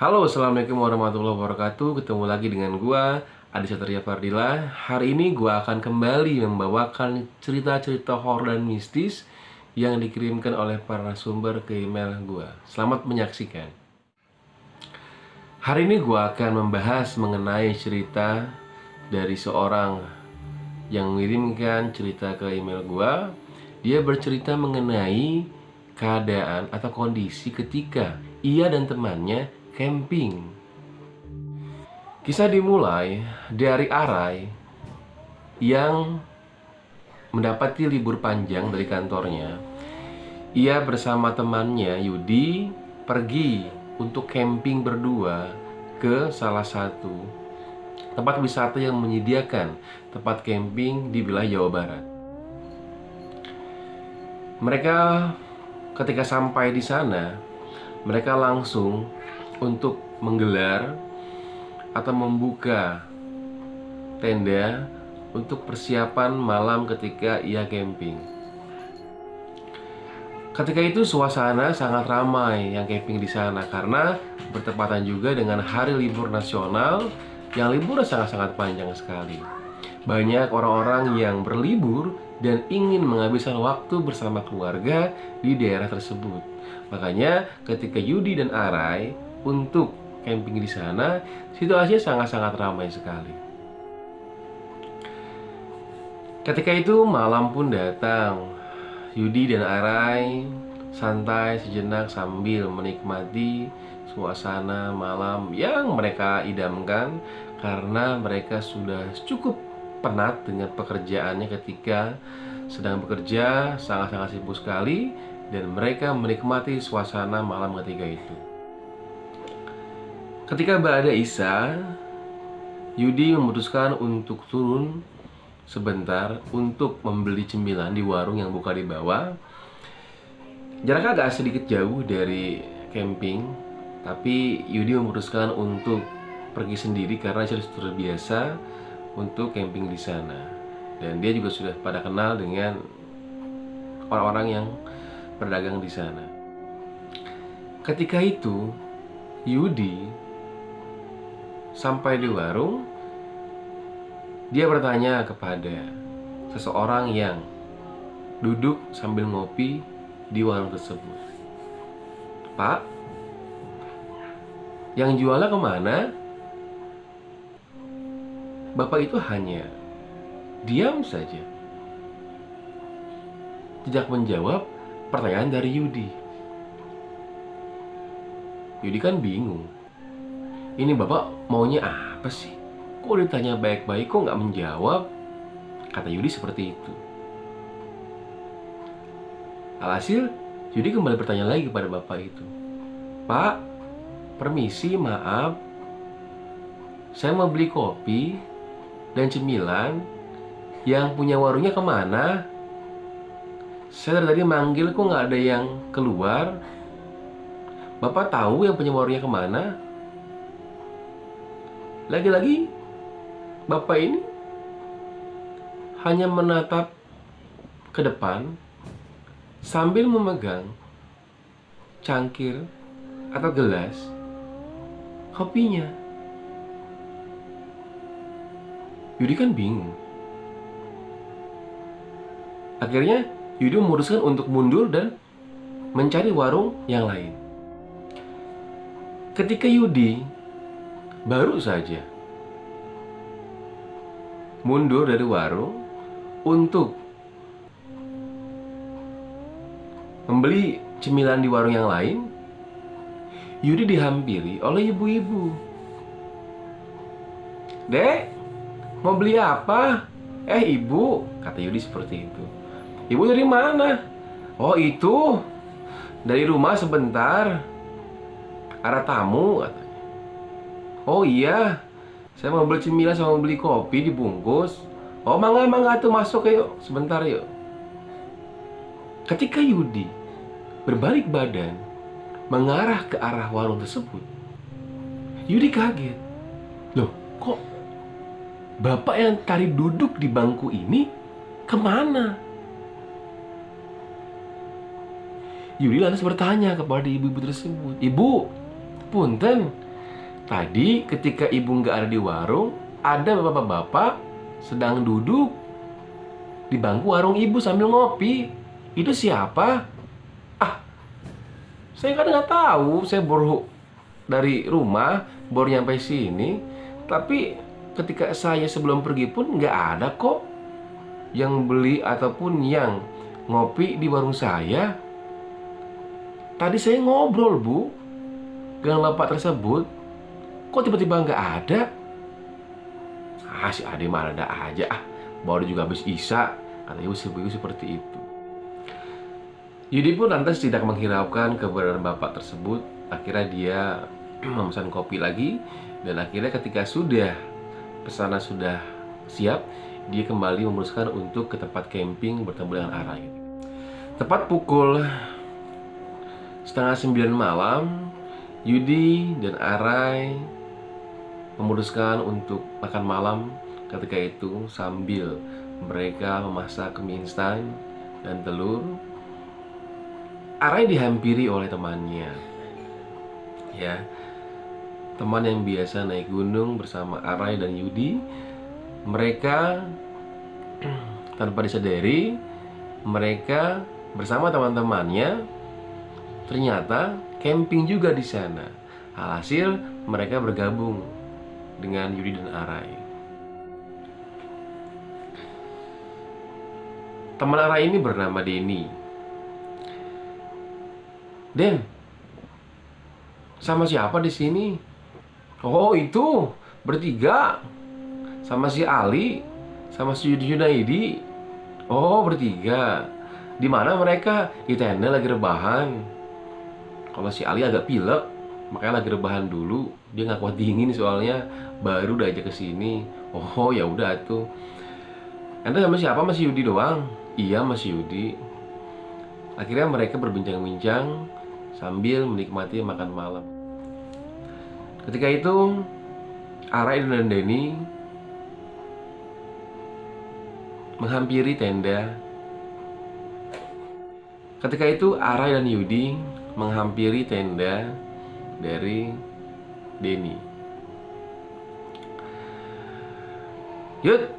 Halo, assalamualaikum warahmatullahi wabarakatuh. Ketemu lagi dengan gua, Adi Satria Fardila. Hari ini gua akan kembali membawakan cerita-cerita horor dan mistis yang dikirimkan oleh para narasumber ke email gua. Selamat menyaksikan. Hari ini gua akan membahas mengenai cerita dari seorang yang mengirimkan cerita ke email gua. Dia bercerita mengenai keadaan atau kondisi ketika ia dan temannya camping. Kisah dimulai dari Arai yang mendapati libur panjang dari kantornya. Ia bersama temannya Yudi pergi untuk camping berdua ke salah satu tempat wisata yang menyediakan tempat camping di wilayah Jawa Barat. Mereka ketika sampai di sana, mereka langsung untuk menggelar atau membuka tenda untuk persiapan malam ketika ia camping. Ketika itu suasana sangat ramai yang camping di sana karena bertepatan juga dengan hari libur nasional yang liburnya sangat-sangat panjang sekali. Banyak orang-orang yang berlibur dan ingin menghabiskan waktu bersama keluarga di daerah tersebut. Makanya ketika Yudi dan Arai untuk camping di sana, situasinya sangat-sangat ramai sekali. Ketika itu malam pun datang. Yudi dan Arai santai sejenak sambil menikmati suasana malam yang mereka idamkan karena mereka sudah cukup penat dengan pekerjaannya ketika sedang bekerja, sangat-sangat sibuk sekali, dan mereka menikmati suasana malam ketika itu. Ketika berada Isya, Yudi memutuskan untuk turun sebentar untuk membeli cemilan di warung yang buka di bawah. Jaraknya agak sedikit jauh dari camping, tapi Yudi memutuskan untuk pergi sendiri karena dia sudah terbiasa untuk camping di sana. Dan dia juga sudah pada kenal dengan orang-orang yang berdagang di sana. Ketika itu, Yudi sampai di warung. Dia bertanya kepada seseorang yang duduk sambil ngopi di warung tersebut, "Pak, yang jualnya kemana?" Bapak itu hanya diam saja, tidak menjawab pertanyaan dari Yudi. Yudi kan bingung. Ini bapak maunya apa sih? Kok ditanya baik-baik kok nggak menjawab? Kata Yudi seperti itu. Alhasil Yudi kembali bertanya lagi kepada bapak itu, "Pak, permisi, maaf, saya mau beli kopi dan cemilan. Yang punya warungnya kemana? Saya dari tadi manggil kok nggak ada yang keluar. Bapak tahu yang punya warungnya kemana?" Lagi-lagi bapak ini hanya menatap ke depan sambil memegang cangkir atau gelas kopinya. Yudi kan bingung. Akhirnya Yudi memutuskan untuk mundur dan mencari warung yang lain. Ketika Yudi baru saja mundur dari warung untuk membeli cemilan di warung yang lain, Yudi dihampiri oleh ibu-ibu. "Dek, mau beli apa?" Ibu," kata Yudi seperti itu. "Ibu dari mana?" "Oh itu, dari rumah sebentar, ada tamu," katanya. "Oh iya, saya mau beli cemilan sama mau beli kopi dibungkus." "Oh mangga tuh masuk yuk, sebentar yuk." Ketika Yudi berbalik badan mengarah ke arah warung tersebut, Yudi kaget. Loh, kok bapak yang tadi duduk di bangku ini kemana? Yudi lantas bertanya kepada ibu-ibu tersebut, "Ibu, punten, Tadi ketika ibu nggak ada di warung, ada bapak-bapak sedang duduk di bangku warung ibu sambil ngopi. Itu siapa? Ah, saya kan nggak tahu. Saya baru dari rumah, baru nyampe sini. Tapi ketika saya sebelum pergi pun nggak ada kok yang beli ataupun yang ngopi di warung saya. Tadi saya ngobrol, Bu, dengan bapak tersebut. Kok tiba-tiba nggak ada? Si Ade mah ada aja. Baru juga habis Isya. Kata ibu seperti itu. Yudi pun lantas tidak menghiraukan keberadaan bapak tersebut. Akhirnya dia memesan kopi lagi. Dan akhirnya ketika sudah pesanan sudah siap, dia kembali memutuskan untuk ke tempat camping bertemu dengan Arai. Tepat pukul 8:30 malam, Yudi dan Arai memutuskan untuk makan malam ketika itu sambil mereka memasak mie instan dan telur. Arai dihampiri oleh temannya, ya, teman yang biasa naik gunung bersama Arai dan Yudi. Mereka tanpa disadari, mereka bersama teman-temannya ternyata camping juga di sana. Alhasil mereka bergabung dengan Yudi dan Arai. Teman Arai ini bernama Denny. Den, sama siapa di sini? Oh, itu bertiga. Sama si Ali, sama si Yudi Junaidi. Oh, bertiga. Di mana mereka? Di tenda lagi rebahan. Kalau si Ali agak pilek, makanya lagi rebahan dulu. Dia nggak kuat dingin soalnya, baru udah aja kesini. Oh, ya udah tuh. Ente sama siapa? Masih Yudi doang? Iya, masih Yudi. Akhirnya mereka berbincang-bincang sambil menikmati makan malam. Ketika itu, Arai dan Denny menghampiri tenda. Ketika itu Arai dan Yudi menghampiri tenda dari Denny. Yud,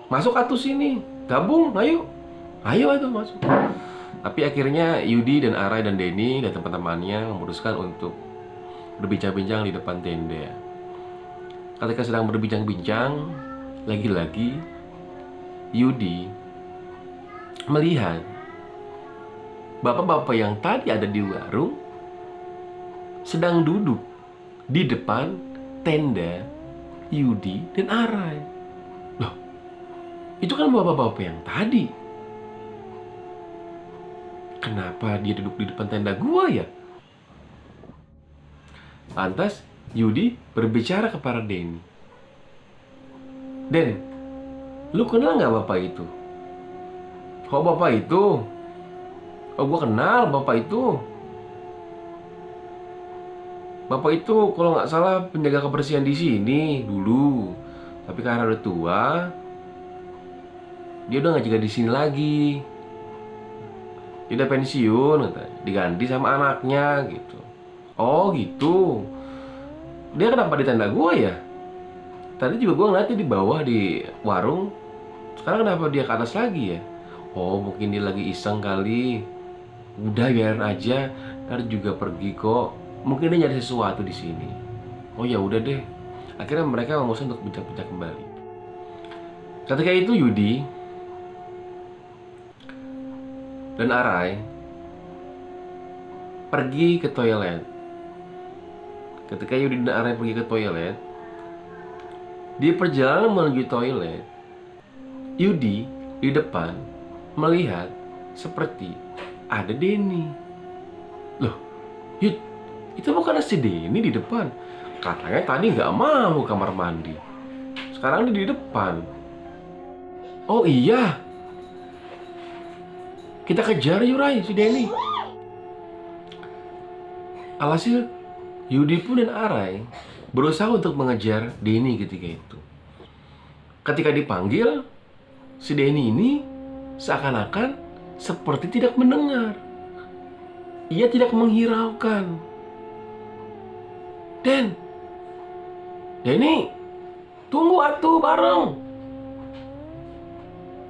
masuk atuh sini, gabung, ayo itu masuk. Tapi akhirnya Yudi dan Arai dan Denny dan teman-temannya memutuskan untuk berbincang-bincang di depan tenda. Ketika sedang berbincang-bincang, lagi-lagi Yudi melihat bapak-bapak yang tadi ada di warung sedang duduk di depan tenda Yudi dan Arai. Loh, itu kan bapak-bapak yang tadi. Kenapa dia duduk di depan tenda gua ya? Lantas Yudi berbicara kepada Denny. Den, lu kenal nggak bapak itu? Oh, bapak itu? Oh, gua kenal bapak itu. Bapak itu kalau nggak salah penjaga kebersihan di sini dulu. Tapi karena udah tua, dia udah nggak jaga di sini lagi. Dia udah pensiun, diganti sama anaknya gitu. Oh gitu. Dia kenapa di tenda gua ya? Tadi juga gua ngeliatnya di bawah di warung. Sekarang kenapa dia ke atas lagi ya? Oh, mungkin dia lagi iseng kali. Udah biarin aja, ntar juga pergi kok. Mungkin dia nyari sesuatu di sini. Oh ya udah deh. Akhirnya mereka memutuskan untuk bincang-bincang kembali. Ketika itu Yudi dan Arai pergi ke toilet. Ketika Yudi dan Arai pergi ke toilet, di perjalanan menuju toilet, Yudi di depan melihat seperti ada Denny. Loh, Yud, itu bukan si Denny di depan? Katanya tadi nggak mau kamar mandi. Sekarang dia di depan. Oh iya, kita kejar yuk Rai, si Denny. Alhasil Yudi pun dan Arai berusaha untuk mengejar Denny ketika itu. Ketika dipanggil, si Denny ini seakan-akan seperti tidak mendengar. Ia tidak menghiraukan. Den, Denny, tunggu atuh bareng.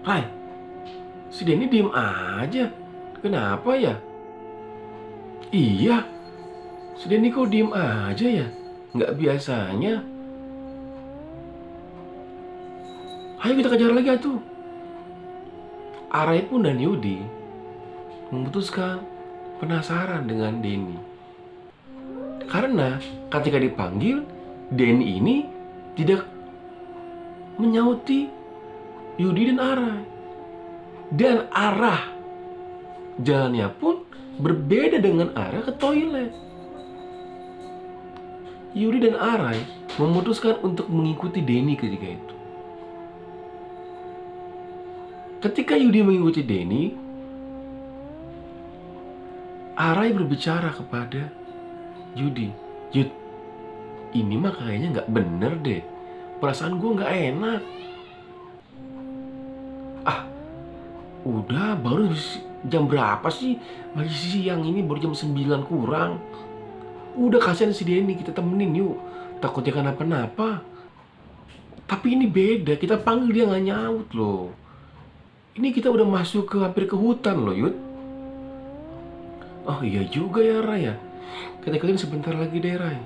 Ray, si Denny diem aja. Kenapa ya? Iya, si Denny kok diem aja ya? Nggak biasanya. Ayo kita kejar lagi atuh. Arai pun dan Yudi memutuskan penasaran dengan Denny. Karena ketika dipanggil, Denny ini tidak menyauti Yudi dan Arai. Dan arah jalannya pun berbeda dengan arah ke toilet. Yudi dan Arai memutuskan untuk mengikuti Denny ketika itu. Ketika Yudi mengikuti Denny, Arai berbicara kepada Yudi, Yud, ini mah kayaknya nggak bener deh. Perasaan gue nggak enak. Ah, udah baru jam berapa sih? Masih siang ini, baru jam 9 kurang. Udah kasihan si Denny, kita temenin yuk. Takutnya kenapa-napa. Tapi ini beda, kita panggil dia nggak nyaut loh. Ini kita udah masuk ke hampir ke hutan loh, Yud. Oh iya juga ya, Ray ya. Kita ikutin sebentar lagi deh, Ray.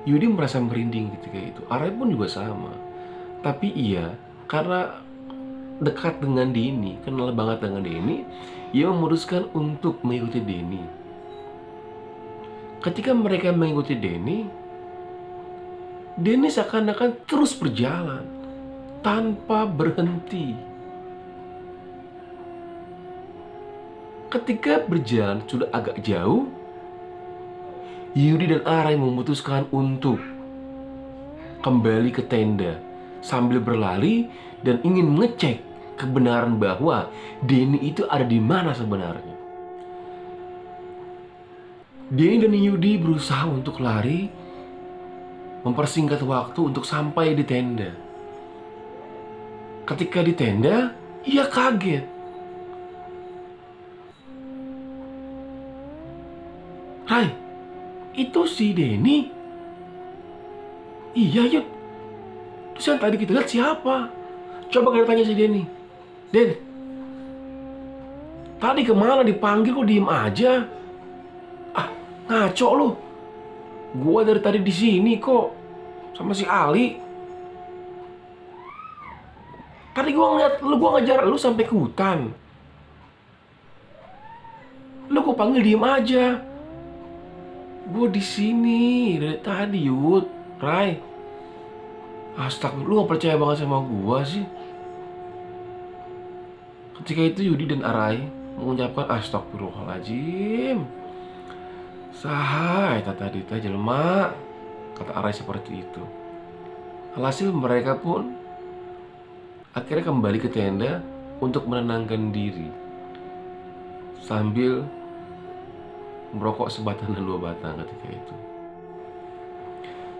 Yudi merasa merinding ketika itu. Arai pun juga sama. Tapi iya, karena dekat dengan Denny, kenal banget dengan Denny, ia memutuskan untuk mengikuti Denny. Ketika mereka mengikuti Denny, Denny seakan-akan terus berjalan tanpa berhenti. Ketika berjalan sudah agak jauh, Yudi dan Arai memutuskan untuk kembali ke tenda sambil berlari dan ingin mengecek kebenaran bahwa Denny itu ada di mana sebenarnya. Denny dan Yudi berusaha untuk lari, mempersingkat waktu untuk sampai di tenda. Ketika di tenda, ia kaget. Ray, itu si Denny. Iya, Yud. Terus yang tadi kita lihat siapa? Coba kita tanya si Denny. Den, tadi kemana dipanggil kok diem aja? Ah, ngaco lu. Gua dari tadi di sini kok sama si Ali. Tadi gua ngeliat lu, gua ngejar lu sampai ke hutan. Lu kok panggil diem aja? Gue di sini dari tadi, Yud, Ray. Astagfirullah, lu gak percaya banget sama gue sih. Ketika itu Yudi dan Arai mengucapkan astagfirullahaladzim. Saha eta tadi teh jelema, kata Arai seperti itu. Alhasil mereka pun akhirnya kembali ke tenda untuk menenangkan diri sambil merokok sebatang dan 2 batang ketika itu.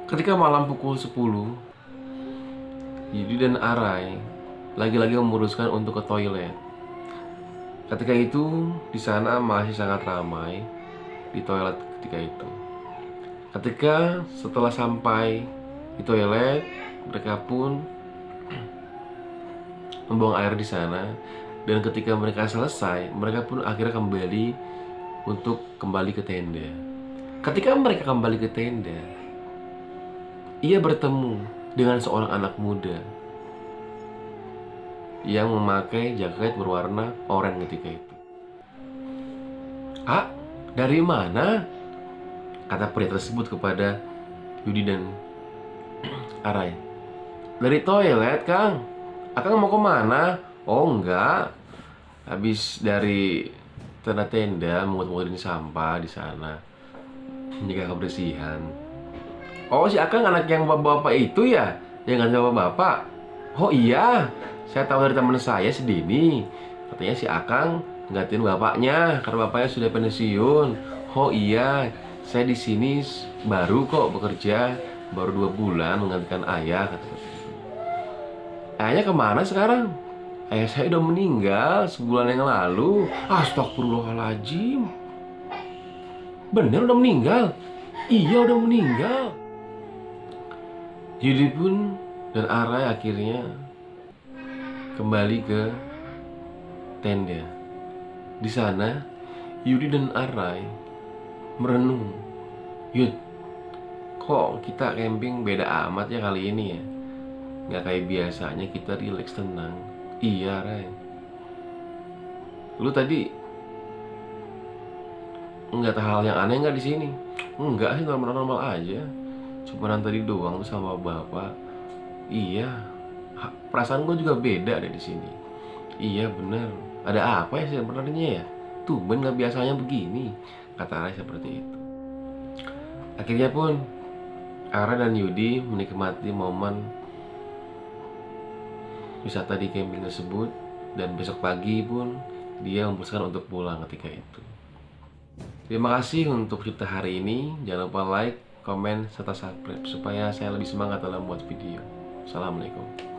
Ketika malam pukul 10, Yudi dan Arai lagi-lagi memutuskan untuk ke toilet. Ketika itu di sana masih sangat ramai di toilet ketika itu. Ketika setelah sampai di toilet, mereka pun membuang air di sana. Dan ketika mereka selesai, mereka pun akhirnya kembali untuk kembali ke tenda. Ketika mereka kembali ke tenda, ia bertemu dengan seorang anak muda yang memakai jaket berwarna oranye ketika itu. "Ah, dari mana?" kata pria tersebut kepada Yudi dan Arai. "Dari toilet, Kang. Akang mau kemana?" "Oh enggak, habis dari tenda-tenda mengut-ngutin sampah di sana, menjaga kebersihan." "Oh, si Akang anak yang bapak-bapak itu ya? Yang ganti bapak-bapak?" "Oh iya, saya tahu dari teman saya si Denny. Katanya si Akang gantiin bapaknya karena bapaknya sudah pensiun." "Oh iya, saya di sini baru kok bekerja, baru 2 bulan menggantikan ayah," kata dia. "Ayahnya kemana sekarang?" "Ayah saya udah meninggal sebulan yang lalu." "Astagfirullahaladzim. Bener udah meninggal?" Iya, udah meninggal. Yudi pun dan Arai akhirnya kembali ke tenda. Di sana Yudi dan Arai merenung. Yud, kok kita camping beda amat ya kali ini ya? Nggak kayak biasanya kita rileks tenang. Iya, Rai. Lu tadi nggak tahu hal yang aneh nggak di sini? Enggak sih, normal-normal aja. Cuman tadi doang tuh sama bapak. Iya, perasaan gue juga beda deh di sini. Iya bener. Ada apa ya sebenarnya ya? Tumben nggak biasanya begini. Kata Rai seperti itu. Akhirnya pun Ara dan Yudi menikmati momen wisata di camping tersebut, dan besok pagi pun dia memutuskan untuk pulang ketika itu. Terima kasih untuk cerita hari ini. Jangan lupa like, komen, serta subscribe supaya saya lebih semangat dalam buat video. Assalamualaikum.